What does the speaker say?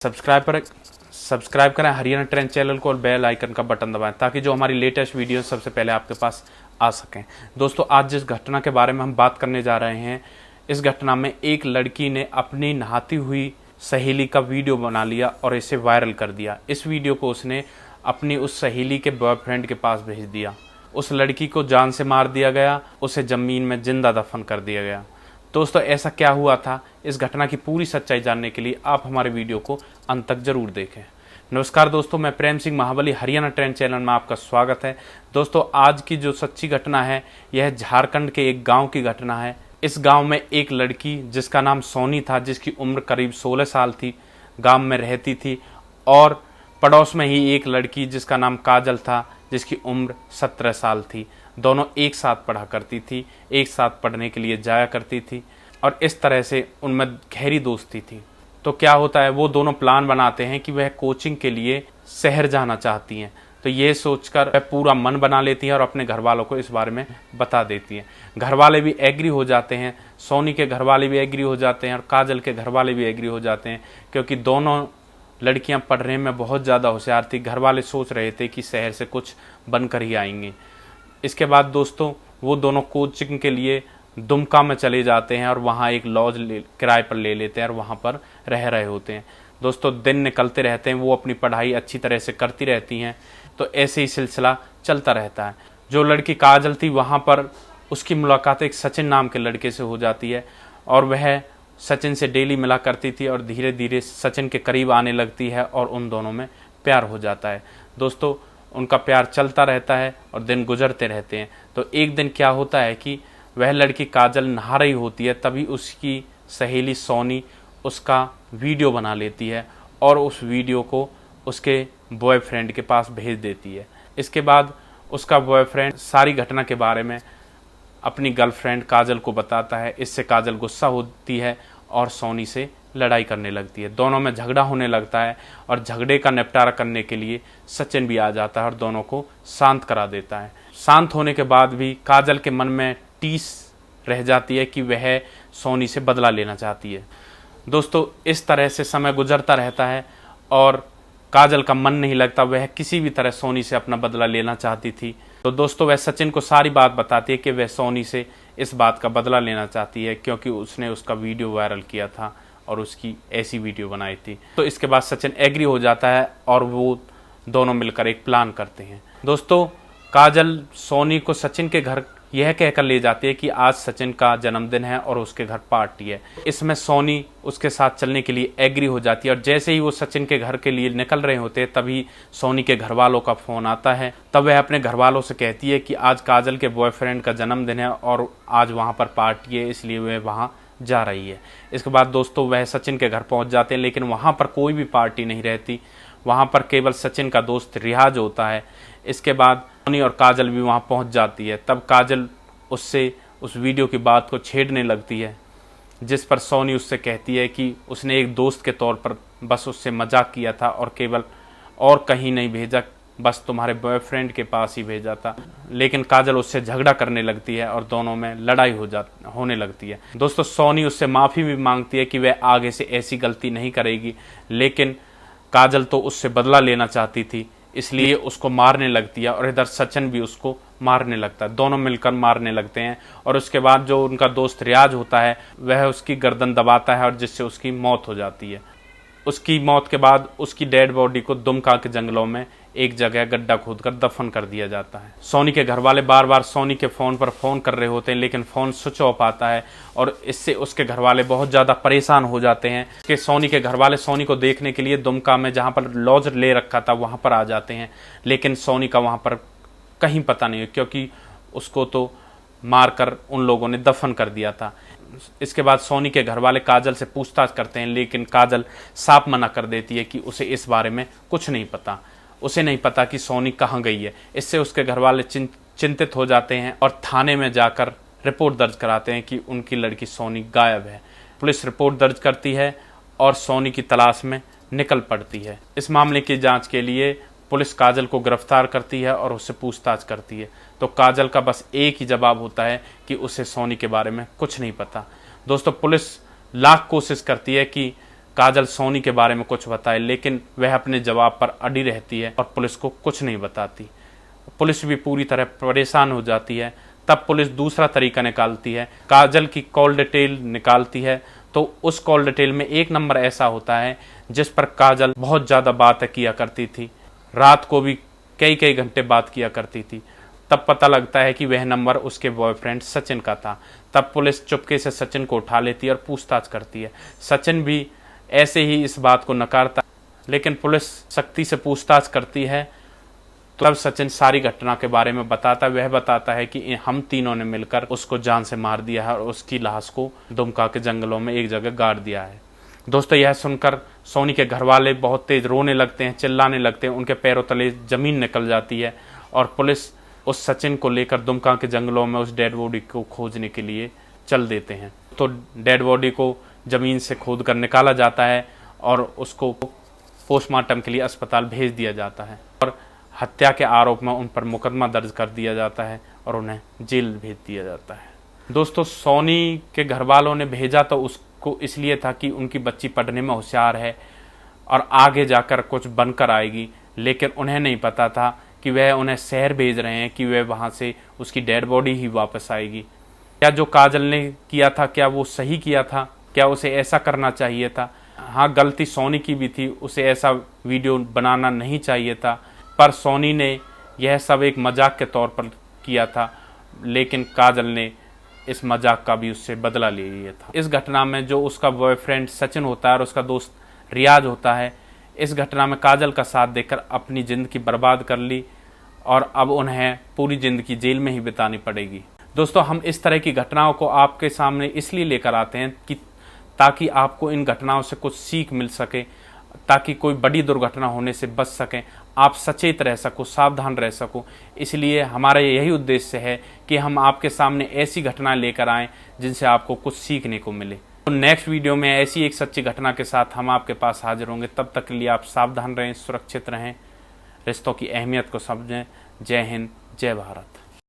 Subscribe करें Haryana trend channel को और बेल आइकन का बटन दबाएं ताकि जो हमारी लेटेस्ट वीडियो सबसे पहले आपके पास आ सकें। दोस्तों, आज जिस घटना के बारे में हम बात करने जा रहे हैं, इस घटना में एक लड़की ने अपनी नहाती हुई सहेली का वीडियो बना लिया और इसे वायरल कर दिया। इस वीडियो को उसने अपनी उस सहेली के बॉयफ्रेंड के पास भेज दिया। उस लड़की को जान से मार दिया गया, उसे जमीन में जिंदा दफन कर दिया गया। दोस्तों, ऐसा क्या हुआ था, इस घटना की पूरी सच्चाई जानने के लिए आप हमारे वीडियो को अंत तक जरूर देखें। नमस्कार दोस्तों, मैं प्रेम सिंह महाबली, हरियाणा ट्रेंड चैनल में आपका स्वागत है। दोस्तों, आज की जो सच्ची घटना है यह झारखंड के एक गांव की घटना है। इस गांव में एक लड़की जिसका नाम सोनी था, जिसकी उम्र करीब 16 साल थी, गांव में रहती थी। और पड़ोस में ही एक लड़की जिसका नाम काजल था, जिसकी उम्र 17 साल थी। दोनों एक साथ पढ़ा करती थी, एक साथ पढ़ने के लिए जाया करती थी और इस तरह से उनमें गहरी दोस्ती थी। तो क्या होता है, वो दोनों प्लान बनाते हैं कि वह कोचिंग के लिए शहर जाना चाहती हैं। तो ये सोचकर वह पूरा मन बना लेती हैं और अपने घर वालों को इस बारे में बता देती हैं। घर वाले भी एग्री हो जाते हैं, सोनी के घर वाले भी एग्री हो जाते हैं और काजल के घर वाले भी एग्री हो जाते हैं, क्योंकि दोनों लड़कियां पढ़ने में बहुत ज़्यादा होशियार थी। घर वाले सोच रहे थे कि शहर से कुछ बनकर ही आएंगे। इसके बाद दोस्तों, वो दोनों कोचिंग के लिए दुमका में चले जाते हैं और वहाँ एक लॉज किराए पर ले लेते हैं और वहाँ पर रह रहे होते हैं। दोस्तों, दिन निकलते रहते हैं, वो अपनी पढ़ाई अच्छी तरह से करती रहती हैं। तो ऐसे ही सिलसिला चलता रहता है। जो लड़की काजल थी, वहाँ पर उसकी मुलाकात एक सचिन नाम के लड़के से हो जाती है और वह सचिन से डेली मिला करती थी और धीरे धीरे सचिन के करीब आने लगती है और उन दोनों में प्यार हो जाता है। दोस्तों, उनका प्यार चलता रहता है और दिन गुजरते रहते हैं। तो एक दिन क्या होता है कि वह लड़की काजल नहा रही होती है, तभी उसकी सहेली सोनी उसका वीडियो बना लेती है और उस वीडियो को उसके बॉयफ्रेंड के पास भेज देती है। इसके बाद उसका बॉयफ्रेंड सारी घटना के बारे में अपनी गर्लफ्रेंड काजल को बताता है। इससे काजल गुस्सा होती है और सोनी से लड़ाई करने लगती है। दोनों में झगड़ा होने लगता है और झगड़े का निपटारा करने के लिए सचिन भी आ जाता है और दोनों को शांत करा देता है। शांत होने के बाद भी काजल के मन में टीस रह जाती है कि वह सोनी से बदला लेना चाहती है। दोस्तों, इस तरह से समय गुजरता रहता है और काजल का मन नहीं लगता। वह किसी भी तरह सोनी से अपना बदला लेना चाहती थी। तो दोस्तों, वह सचिन को सारी बात बताती है कि वह सोनी से इस बात का बदला लेना चाहती है, क्योंकि उसने उसका वीडियो वायरल किया था और उसकी ऐसी वीडियो बनाई थी। तो इसके बाद सचिन एग्री हो जाता है और वो दोनों मिलकर एक प्लान करते हैं। दोस्तों, काजल सोनी को सचिन के घर यह कहकर ले जाती है कि आज सचिन का जन्मदिन है और उसके घर पार्टी है। इसमें सोनी उसके साथ चलने के लिए एग्री हो जाती है और जैसे ही वो सचिन के घर के लिए निकल रहे होते हैं, तभी सोनी के घर वालों का फोन आता है। तब वह अपने घर वालों से कहती है कि आज काजल के बॉयफ्रेंड का जन्मदिन है और आज वहाँ पर पार्टी है, इसलिए वह वहाँ जा रही है। इसके बाद दोस्तों, वह सचिन के घर पहुँच जाते हैं, लेकिन वहाँ पर कोई भी पार्टी नहीं रहती। वहाँ पर केवल सचिन का दोस्त रियाज होता है। इसके बाद सोनी और काजल भी वहाँ पहुँच जाती है। तब काजल उससे उस वीडियो की बात को छेड़ने लगती है, जिस पर सोनी उससे कहती है कि उसने एक दोस्त के तौर पर बस उससे मजाक किया था और केवल और कहीं नहीं भेजा, बस तुम्हारे बॉयफ्रेंड के पास ही भेजा था। लेकिन काजल उससे झगड़ा करने लगती है और दोनों में लड़ाई होने लगती है। दोस्तों, सोनी उससे माफ़ी भी मांगती है कि वह आगे से ऐसी गलती नहीं करेगी, लेकिन काजल तो उससे बदला लेना चाहती थी, इसलिए उसको मारने लगती है और इधर सचिन भी उसको मारने लगता है। दोनों मिलकर मारने लगते हैं और उसके बाद जो उनका दोस्त रियाज होता है, वह उसकी गर्दन दबाता है और जिससे उसकी मौत हो जाती है। उसकी मौत के बाद उसकी डेड बॉडी को दुमका के जंगलों में एक जगह गड्ढा खोदकर दफन कर दिया जाता है। सोनी के घर वाले बार बार सोनी के फ़ोन पर फ़ोन कर रहे होते हैं, लेकिन फ़ोन स्विच ऑफ आता है और इससे उसके घर वाले बहुत ज़्यादा परेशान हो जाते हैं कि सोनी के घर वाले सोनी को देखने के लिए दुमका में जहाँ पर लॉज ले रखा था वहाँ पर आ जाते हैं, लेकिन सोनी का वहाँ पर कहीं पता नहीं है, क्योंकि उसको तो मारकर उन लोगों ने दफन कर दिया था। इसके बाद सोनी के घर वाले काजल से पूछताछ करते हैं, लेकिन काजल साफ मना कर देती है कि उसे इस बारे में कुछ नहीं पता। उसे नहीं पता कि सोनी कहाँ गई है। इससे उसके घर वाले चिंतित हो जाते हैं और थाने में जाकर रिपोर्ट दर्ज कराते हैं कि उनकी लड़की सोनी गायब है। पुलिस रिपोर्ट दर्ज करती है और सोनी की तलाश में निकल पड़ती है। इस मामले की जांच के लिए पुलिस काजल को गिरफ्तार करती है और उससे पूछताछ करती है। तो काजल का बस एक ही जवाब होता है कि उसे सोनी के बारे में कुछ नहीं पता। दोस्तों, पुलिस लाख कोशिश करती है कि काजल सोनी के बारे में कुछ बताए, लेकिन वह अपने जवाब पर अड़ी रहती है और पुलिस को कुछ नहीं बताती। पुलिस भी पूरी तरह परेशान हो जाती है। तब पुलिस दूसरा तरीका निकालती है, काजल की कॉल डिटेल निकालती है। तो उस कॉल डिटेल में एक नंबर ऐसा होता है जिस पर काजल बहुत ज़्यादा बात किया करती थी, रात को भी कई कई घंटे बात किया करती थी। तब पता लगता है कि वह नंबर उसके बॉयफ्रेंड सचिन का था। तब पुलिस चुपके से सचिन को उठा लेती है और पूछताछ करती है। सचिन भी ऐसे ही इस बात को नकारता, लेकिन पुलिस सख्ती से पूछताछ करती है। तब सचिन सारी घटना के बारे में बताता है। वह बताता है कि हम तीनों ने मिलकर उसको जान से मार दिया है और उसकी लाश को दुमका के जंगलों में एक जगह गाड़ दिया है। दोस्तों, यह सुनकर सोनी के घर वाले बहुत तेज रोने लगते हैं, चिल्लाने लगते हैं, उनके पैरों तले जमीन निकल जाती है और पुलिस उस सचिन को लेकर दुमका के जंगलों में उस डेड बॉडी को खोजने के लिए चल देते हैं। तो डेड बॉडी को जमीन से खोद कर निकाला जाता है और उसको पोस्टमार्टम के लिए अस्पताल भेज दिया जाता है और हत्या के आरोप में उन पर मुकदमा दर्ज कर दिया जाता है और उन्हें जेल भेज दिया जाता है। दोस्तों, सोनी के घर वालों ने भेजा तो उसको इसलिए था कि उनकी बच्ची पढ़ने में होशियार है और आगे जाकर कुछ बनकर आएगी, लेकिन उन्हें नहीं पता था कि वह उन्हें शहर भेज रहे हैं कि वह वहाँ से उसकी डेड बॉडी ही वापस आएगी। क्या जो काजल ने किया था, क्या वो सही किया था? क्या उसे ऐसा करना चाहिए था? हाँ, गलती सोनी की भी थी, उसे ऐसा वीडियो बनाना नहीं चाहिए था, पर सोनी ने यह सब एक मजाक के तौर पर किया था, लेकिन काजल ने इस मजाक का भी उससे बदला ले लिया था। इस घटना में जो उसका बॉयफ्रेंड सचिन होता है और उसका दोस्त रियाज होता है, इस घटना में काजल का साथ देकर अपनी ज़िंदगी बर्बाद कर ली और अब उन्हें पूरी ज़िंदगी जेल में ही बितानी पड़ेगी। दोस्तों, हम इस तरह की घटनाओं को आपके सामने इसलिए लेकर आते हैं कि ताकि आपको इन घटनाओं से कुछ सीख मिल सके, ताकि कोई बड़ी दुर्घटना होने से बच सकें, आप सचेत रह सको, सावधान रह सको। इसलिए हमारा यही उद्देश्य है कि हम आपके सामने ऐसी घटनाएं लेकर आएं जिनसे आपको कुछ सीखने को मिले। तो नेक्स्ट वीडियो में ऐसी एक सच्ची घटना के साथ हम आपके पास हाजिर होंगे। तब तक के लिए आप सावधान रहें, सुरक्षित रहें, रिश्तों की अहमियत को समझें। जय हिंद, जय भारत।